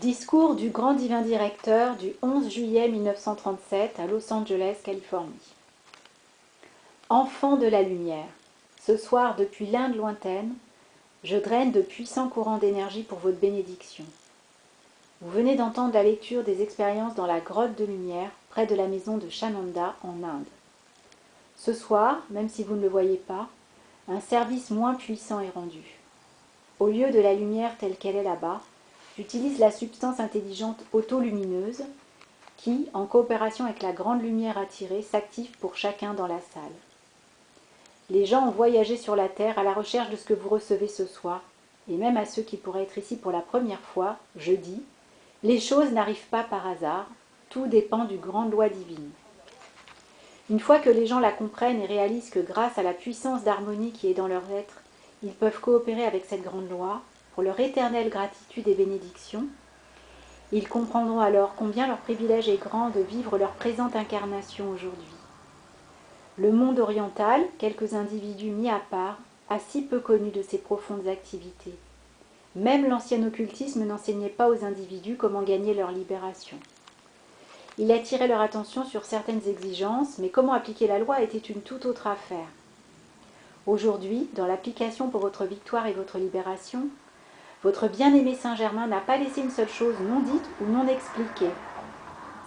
Discours du grand divin directeur du 11 juillet 1937 à Los Angeles, Californie. Enfants de la lumière, ce soir depuis l'Inde lointaine, je draine de puissants courants d'énergie pour votre bénédiction. Vous venez d'entendre la lecture des expériences dans la grotte de lumière près de la maison de Shananda en Inde. Ce soir, même si vous ne le voyez pas, un service moins puissant est rendu. Au lieu de la lumière telle qu'elle est là-bas, j'utilise la substance intelligente autolumineuse qui, en coopération avec la grande lumière attirée, s'active pour chacun dans la salle. Les gens ont voyagé sur la Terre à la recherche de ce que vous recevez ce soir, et même à ceux qui pourraient être ici pour la première fois, je dis, les choses n'arrivent pas par hasard, tout dépend d'une grande loi divine. Une fois que les gens la comprennent et réalisent que grâce à la puissance d'harmonie qui est dans leur être, ils peuvent coopérer avec cette grande loi, pour leur éternelle gratitude et bénédiction, ils comprendront alors combien leur privilège est grand de vivre leur présente incarnation aujourd'hui. Le monde oriental, quelques individus mis à part, a si peu connu de ces profondes activités. Même l'ancien occultisme n'enseignait pas aux individus comment gagner leur libération. Il attirait leur attention sur certaines exigences, mais comment appliquer la loi était une toute autre affaire. Aujourd'hui, dans l'application pour votre victoire et votre libération, votre bien-aimé Saint-Germain n'a pas laissé une seule chose non dite ou non expliquée.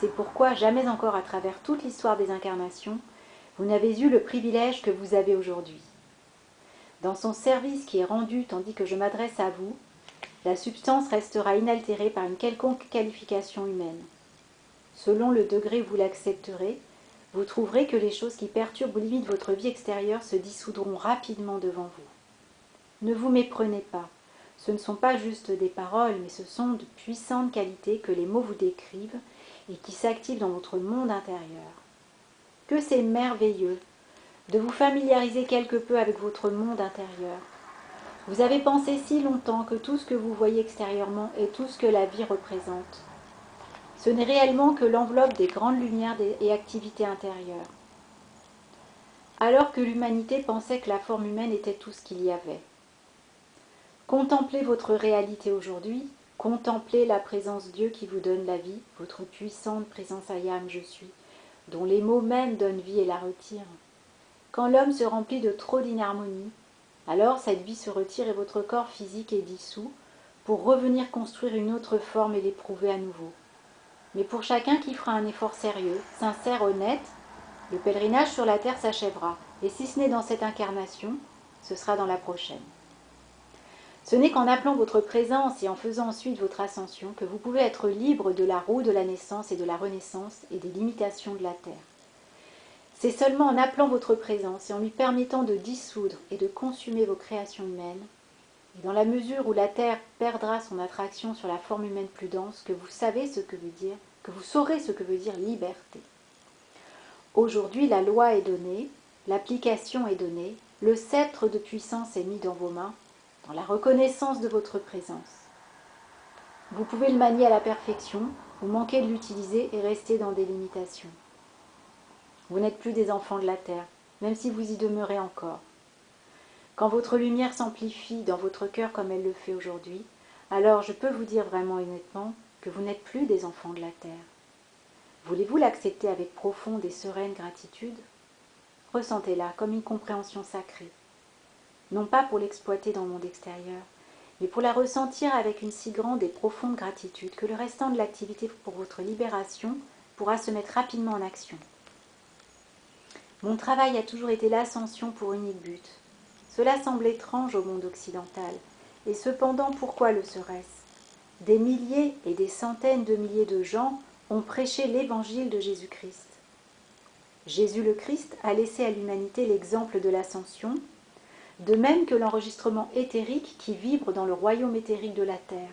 C'est pourquoi jamais encore à travers toute l'histoire des incarnations, vous n'avez eu le privilège que vous avez aujourd'hui. Dans son service qui est rendu tandis que je m'adresse à vous, la substance restera inaltérée par une quelconque qualification humaine. Selon le degré où vous l'accepterez, vous trouverez que les choses qui perturbent ou limitent votre vie extérieure se dissoudront rapidement devant vous. Ne vous méprenez pas. Ce ne sont pas juste des paroles, mais ce sont de puissantes qualités que les mots vous décrivent et qui s'activent dans votre monde intérieur. Que c'est merveilleux de vous familiariser quelque peu avec votre monde intérieur. Vous avez pensé si longtemps que tout ce que vous voyez extérieurement est tout ce que la vie représente. Ce n'est réellement que l'enveloppe des grandes lumières et activités intérieures. Alors que l'humanité pensait que la forme humaine était tout ce qu'il y avait. Contemplez votre réalité aujourd'hui, contemplez la présence Dieu qui vous donne la vie, votre puissante présence Ayam je suis, dont les mots mêmes donnent vie et la retirent. Quand l'homme se remplit de trop d'inharmonie, alors cette vie se retire et votre corps physique est dissous pour revenir construire une autre forme et l'éprouver à nouveau. Mais pour chacun qui fera un effort sérieux, sincère, honnête, le pèlerinage sur la terre s'achèvera, et si ce n'est dans cette incarnation, ce sera dans la prochaine. Ce n'est qu'en appelant votre présence et en faisant ensuite votre ascension que vous pouvez être libre de la roue de la naissance et de la renaissance et des limitations de la terre. C'est seulement en appelant votre présence et en lui permettant de dissoudre et de consumer vos créations humaines, et dans la mesure où la terre perdra son attraction sur la forme humaine plus dense, que vous savez ce que veut dire, que vous saurez ce que veut dire liberté. Aujourd'hui, la loi est donnée, l'application est donnée, le sceptre de puissance est mis dans vos mains, dans la reconnaissance de votre présence. Vous pouvez le manier à la perfection, ou manquer de l'utiliser et rester dans des limitations. Vous n'êtes plus des enfants de la terre, même si vous y demeurez encore. Quand votre lumière s'amplifie dans votre cœur comme elle le fait aujourd'hui, alors je peux vous dire vraiment honnêtement que vous n'êtes plus des enfants de la terre. Voulez-vous l'accepter avec profonde et sereine gratitude? Ressentez-la comme une compréhension sacrée. Non pas pour l'exploiter dans le monde extérieur, mais pour la ressentir avec une si grande et profonde gratitude que le restant de l'activité pour votre libération pourra se mettre rapidement en action. Mon travail a toujours été l'ascension pour unique but. Cela semble étrange au monde occidental, et cependant pourquoi le serait-ce? Des milliers et des centaines de milliers de gens ont prêché l'évangile de Jésus-Christ. Jésus le Christ a laissé à l'humanité l'exemple de l'ascension, de même que l'enregistrement éthérique qui vibre dans le royaume éthérique de la terre,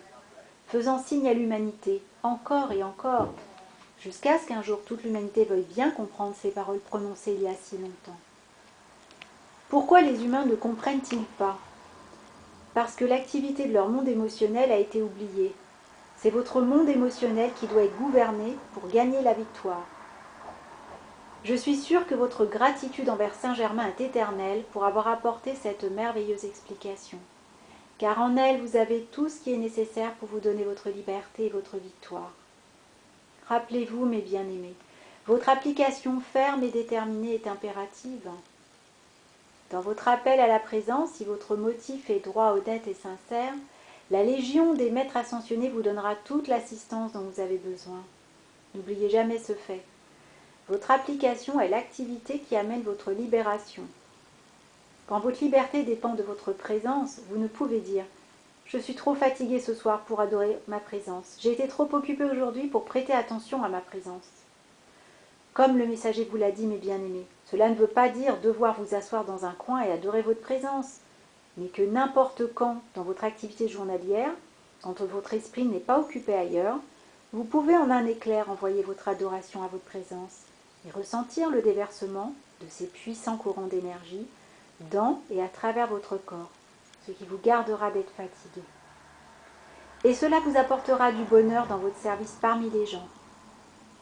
faisant signe à l'humanité, encore et encore, jusqu'à ce qu'un jour toute l'humanité veuille bien comprendre ces paroles prononcées il y a si longtemps. Pourquoi les humains ne comprennent-ils pas? Parce que l'activité de leur monde émotionnel a été oubliée. C'est votre monde émotionnel qui doit être gouverné pour gagner la victoire. Je suis sûre que votre gratitude envers Saint-Germain est éternelle pour avoir apporté cette merveilleuse explication. car en elle vous avez tout ce qui est nécessaire pour vous donner votre liberté et votre victoire. Rappelez-vous, mes bien-aimés, votre application ferme et déterminée est impérative. Dans votre appel à la présence, si votre motif est droit, honnête et sincère, la Légion des Maîtres Ascensionnés vous donnera toute l'assistance dont vous avez besoin. N'oubliez jamais ce fait. Votre application est l'activité qui amène votre libération. Quand votre liberté dépend de votre présence, vous ne pouvez dire « Je suis trop fatigué ce soir pour adorer ma présence. J'ai été trop occupé aujourd'hui pour prêter attention à ma présence. » Comme le messager vous l'a dit, mes bien-aimés, cela ne veut pas dire devoir vous asseoir dans un coin et adorer votre présence, mais que n'importe quand, dans votre activité journalière, quand votre esprit n'est pas occupé ailleurs, vous pouvez en un éclair envoyer votre adoration à votre présence et ressentir le déversement de ces puissants courants d'énergie dans et à travers votre corps, ce qui vous gardera d'être fatigué. Et cela vous apportera du bonheur dans votre service parmi les gens.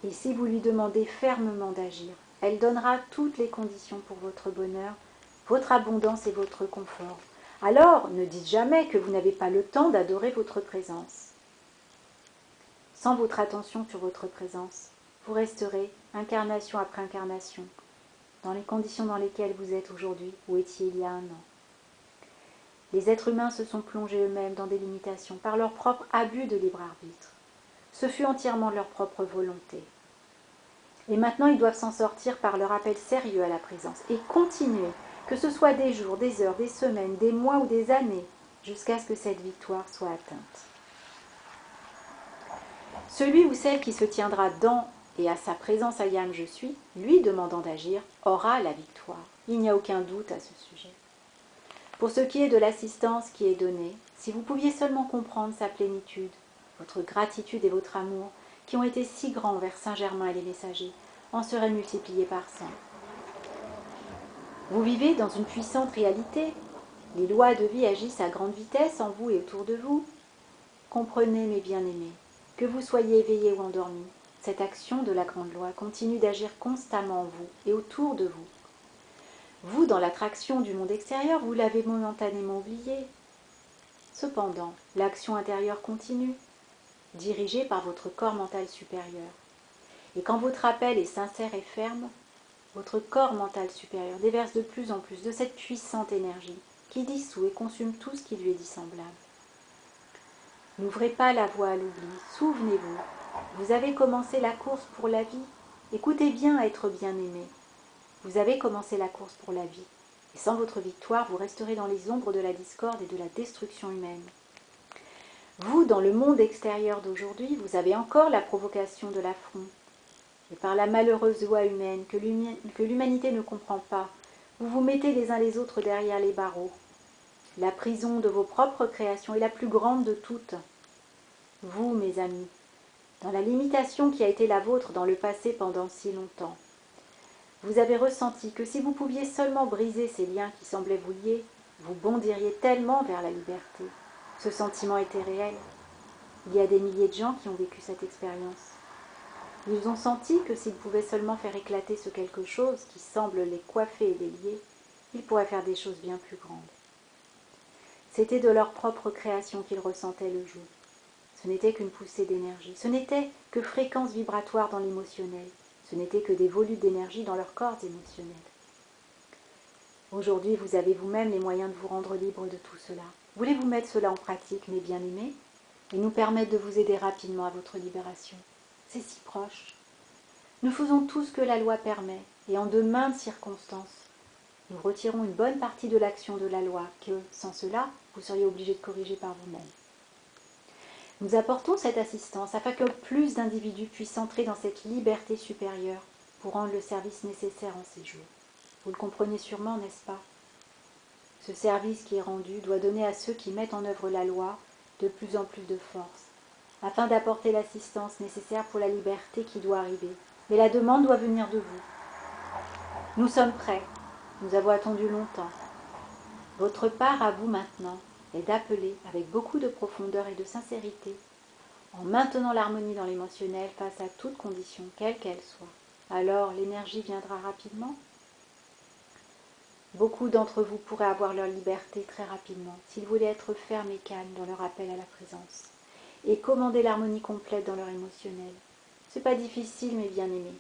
Et si vous lui demandez fermement d'agir, elle donnera toutes les conditions pour votre bonheur, votre abondance et votre confort. Alors, ne dites jamais que vous n'avez pas le temps d'adorer votre présence. Sans votre attention sur votre présence, vous resterez, incarnation après incarnation, dans les conditions dans lesquelles vous êtes aujourd'hui ou étiez il y a un an. Les êtres humains se sont plongés eux-mêmes dans des limitations par leur propre abus de libre arbitre. Ce fut entièrement leur propre volonté. Et maintenant, ils doivent s'en sortir par leur appel sérieux à la présence et continuer, que ce soit des jours, des heures, des semaines, des mois ou des années, jusqu'à ce que cette victoire soit atteinte. Celui ou celle qui se tiendra dans et à sa présence Ayam je suis, lui demandant d'agir, aura la victoire. Il n'y a aucun doute à ce sujet. Pour ce qui est de l'assistance qui est donnée, si vous pouviez seulement comprendre sa plénitude, votre gratitude et votre amour, qui ont été si grands envers Saint-Germain et les messagers, en seraient multipliés par 100. Vous vivez dans une puissante réalité. Les lois de vie agissent à grande vitesse en vous et autour de vous. Comprenez, mes bien-aimés, que vous soyez éveillés ou endormis, cette action de la grande loi continue d'agir constamment en vous et autour de vous. Vous, dans l'attraction du monde extérieur, vous l'avez momentanément oublié. Cependant, l'action intérieure continue, dirigée par votre corps mental supérieur. Et quand votre appel est sincère et ferme, votre corps mental supérieur déverse de plus en plus de cette puissante énergie qui dissout et consume tout ce qui lui est dissemblable. N'ouvrez pas la voie à l'oubli, souvenez-vous, vous avez commencé la course pour la vie. Écoutez bien à être bien-aimé. Vous avez commencé la course pour la vie. Et sans votre victoire, vous resterez dans les ombres de la discorde et de la destruction humaine. Vous, dans le monde extérieur d'aujourd'hui, vous avez encore la provocation de l'affront. Et par la malheureuse loi humaine que l'humanité ne comprend pas, vous vous mettez les uns les autres derrière les barreaux. La prison de vos propres créations est la plus grande de toutes. Vous, mes amis, dans la limitation qui a été la vôtre dans le passé pendant si longtemps, vous avez ressenti que si vous pouviez seulement briser ces liens qui semblaient vous lier, vous bondiriez tellement vers la liberté. Ce sentiment était réel. Il y a des milliers de gens qui ont vécu cette expérience. Ils ont senti que s'ils pouvaient seulement faire éclater ce quelque chose qui semble les coiffer et les lier, ils pourraient faire des choses bien plus grandes. C'était de leur propre création qu'ils ressentaient le joug. Ce n'était qu'une poussée d'énergie, ce n'était que fréquences vibratoires dans l'émotionnel, ce n'était que des volutes d'énergie dans leurs corps émotionnels. Aujourd'hui, vous avez vous-même les moyens de vous rendre libre de tout cela. Voulez-vous mettre cela en pratique, mes bien-aimés, et nous permettre de vous aider rapidement à votre libération? C'est si proche. Nous faisons tout ce que la loi permet, et en de maintes circonstances. Nous retirons une bonne partie de l'action de la loi, que, sans cela, vous seriez obligé de corriger par vous-même. Nous apportons cette assistance afin que plus d'individus puissent entrer dans cette liberté supérieure pour rendre le service nécessaire en ces jours. Vous le comprenez sûrement, n'est-ce pas? Ce service qui est rendu doit donner à ceux qui mettent en œuvre la loi de plus en plus de force, afin d'apporter l'assistance nécessaire pour la liberté qui doit arriver. Mais la demande doit venir de vous. Nous sommes prêts. Nous avons attendu longtemps. Votre part à vous maintenant est d'appeler avec beaucoup de profondeur et de sincérité, en maintenant l'harmonie dans l'émotionnel face à toute condition, quelle qu'elle soit. Alors l'énergie viendra rapidement. Beaucoup d'entre vous pourraient avoir leur liberté très rapidement s'ils voulaient être fermes et calmes dans leur appel à la présence et commander l'harmonie complète dans leur émotionnel. C'est pas difficile, mes bien-aimés.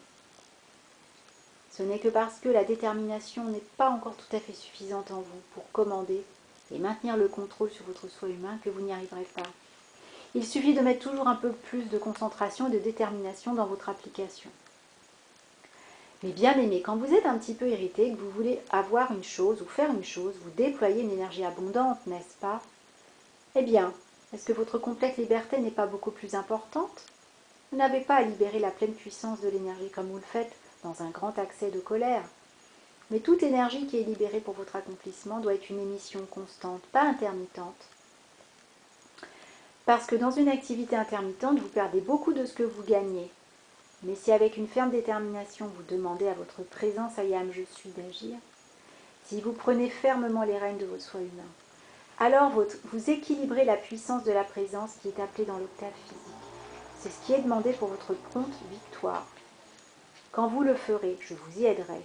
Ce n'est que parce que la détermination n'est pas encore tout à fait suffisante en vous pour commander et maintenir le contrôle sur votre soi humain que vous n'y arriverez pas. Il suffit de mettre toujours un peu plus de concentration et de détermination dans votre application. Mais bien aimé, quand vous êtes un petit peu irrité, que vous voulez avoir une chose ou faire une chose, vous déployez une énergie abondante, n'est-ce pas? Eh bien, est-ce que votre complète liberté n'est pas beaucoup plus importante? Vous n'avez pas à libérer la pleine puissance de l'énergie comme vous le faites dans un grand accès de colère. Mais toute énergie qui est libérée pour votre accomplissement doit être une émission constante, pas intermittente. Parce que dans une activité intermittente, vous perdez beaucoup de ce que vous gagnez. Mais si avec une ferme détermination vous demandez à votre présence Ayam je suis d'agir, si vous prenez fermement les rênes de votre soi humain, alors vous équilibrez la puissance de la présence qui est appelée dans l'octave physique. C'est ce qui est demandé pour votre prompte victoire. Quand vous le ferez, je vous y aiderai.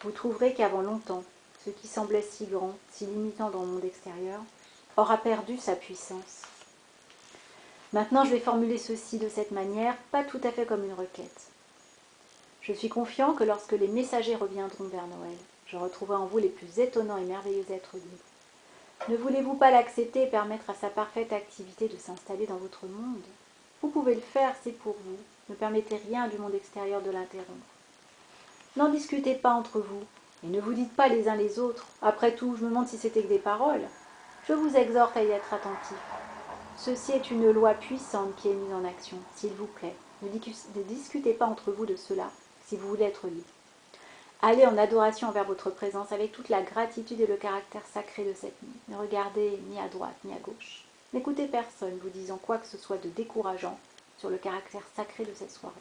Vous trouverez qu'avant longtemps, ce qui semblait si grand, si limitant dans le monde extérieur, aura perdu sa puissance. Maintenant, je vais formuler ceci de cette manière, pas tout à fait comme une requête. Je suis confiant que lorsque les messagers reviendront vers Noël, je retrouverai en vous les plus étonnants et merveilleux êtres libres. Ne voulez-vous pas l'accepter et permettre à sa parfaite activité de s'installer dans votre monde? Vous pouvez le faire, c'est pour vous. Ne permettez rien du monde extérieur de l'interrompre. N'en discutez pas entre vous, et ne vous dites pas les uns les autres. Après tout, je me demande si c'était que des paroles. Je vous exhorte à y être attentif. Ceci est une loi puissante qui est mise en action, s'il vous plaît. Ne discutez pas entre vous de cela, si vous voulez être libre. Allez en adoration envers votre présence avec toute la gratitude et le caractère sacré de cette nuit. Ne regardez ni à droite ni à gauche. N'écoutez personne vous disant quoi que ce soit de décourageant sur le caractère sacré de cette soirée.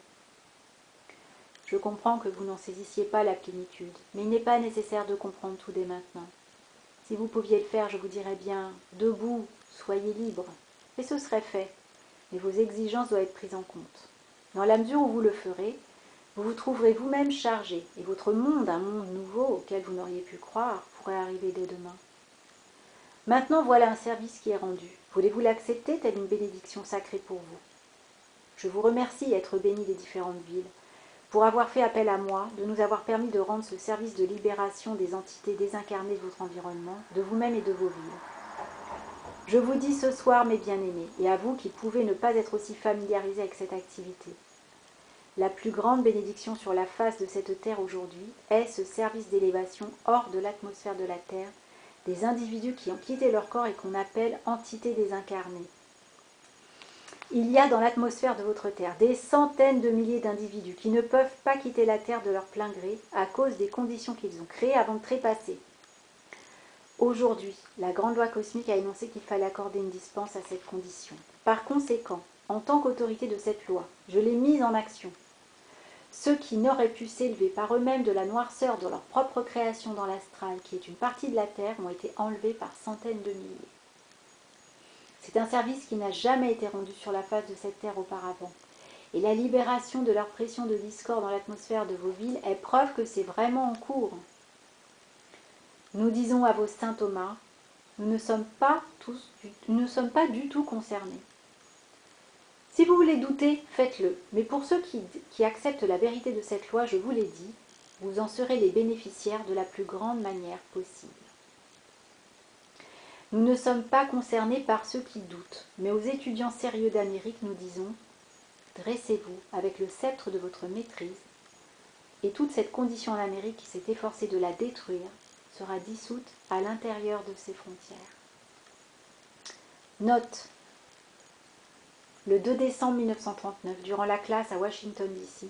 Je comprends que vous n'en saisissiez pas la plénitude, mais il n'est pas nécessaire de comprendre tout dès maintenant. Si vous pouviez le faire, je vous dirais bien, debout, soyez libre. Et ce serait fait, mais vos exigences doivent être prises en compte. Dans la mesure où vous le ferez, vous vous trouverez vous-même chargé, et votre monde, un monde nouveau auquel vous n'auriez pu croire, pourrait arriver dès demain. Maintenant, voilà un service qui est rendu. Voulez-vous l'accepter, telle une bénédiction sacrée pour vous? Je vous remercie, être béni des différentes villes, pour avoir fait appel à moi, de nous avoir permis de rendre ce service de libération des entités désincarnées de votre environnement, de vous-même et de vos villes. Je vous dis ce soir, mes bien-aimés, et à vous qui pouvez ne pas être aussi familiarisés avec cette activité, la plus grande bénédiction sur la face de cette terre aujourd'hui est ce service d'élévation hors de l'atmosphère de la terre des individus qui ont quitté leur corps et qu'on appelle entités désincarnées. Il y a dans l'atmosphère de votre terre des centaines de milliers d'individus qui ne peuvent pas quitter la terre de leur plein gré à cause des conditions qu'ils ont créées avant de trépasser. Aujourd'hui, la grande loi cosmique a énoncé qu'il fallait accorder une dispense à cette condition. Par conséquent, en tant qu'autorité de cette loi, je l'ai mise en action. Ceux qui n'auraient pu s'élever par eux-mêmes de la noirceur de leur propre création dans l'astral, qui est une partie de la terre, ont été enlevés par centaines de milliers. C'est un service qui n'a jamais été rendu sur la face de cette terre auparavant. Et la libération de leur pression de discorde dans l'atmosphère de vos villes est preuve que c'est vraiment en cours. Nous disons à vos saints Thomas, nous ne sommes pas du tout concernés. Si vous voulez douter, faites-le. Mais pour ceux qui acceptent la vérité de cette loi, je vous l'ai dit, vous en serez les bénéficiaires de la plus grande manière possible. Nous ne sommes pas concernés par ceux qui doutent, mais aux étudiants sérieux d'Amérique, nous disons, dressez-vous avec le sceptre de votre maîtrise, et toute cette condition en Amérique qui s'est efforcée de la détruire sera dissoute à l'intérieur de ses frontières. Note. Le 2 décembre 1939, durant la classe à Washington DC,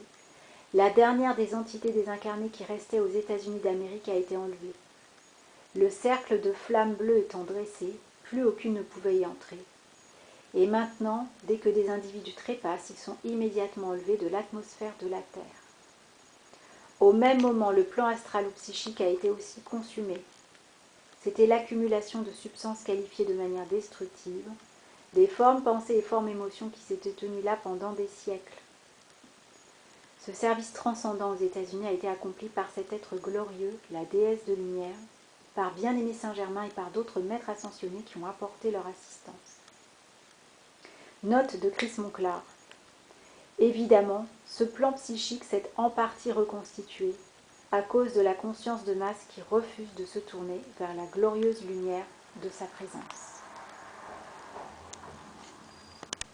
la dernière des entités désincarnées qui restaient aux États-Unis d'Amérique a été enlevée. Le cercle de flammes bleues étant dressé, plus aucune ne pouvait y entrer. Et maintenant, dès que des individus trépassent, ils sont immédiatement enlevés de l'atmosphère de la Terre. Au même moment, le plan astral ou psychique a été aussi consumé. C'était l'accumulation de substances qualifiées de manière destructive, des formes pensées et formes émotions qui s'étaient tenues là pendant des siècles. Ce service transcendant aux États-Unis a été accompli par cet être glorieux, la déesse de lumière, par Bien-Aimé Saint-Germain et par d'autres maîtres ascensionnés qui ont apporté leur assistance. Note de Chris Monclar. Évidemment, ce plan psychique s'est en partie reconstitué à cause de la conscience de masse qui refuse de se tourner vers la glorieuse lumière de sa présence.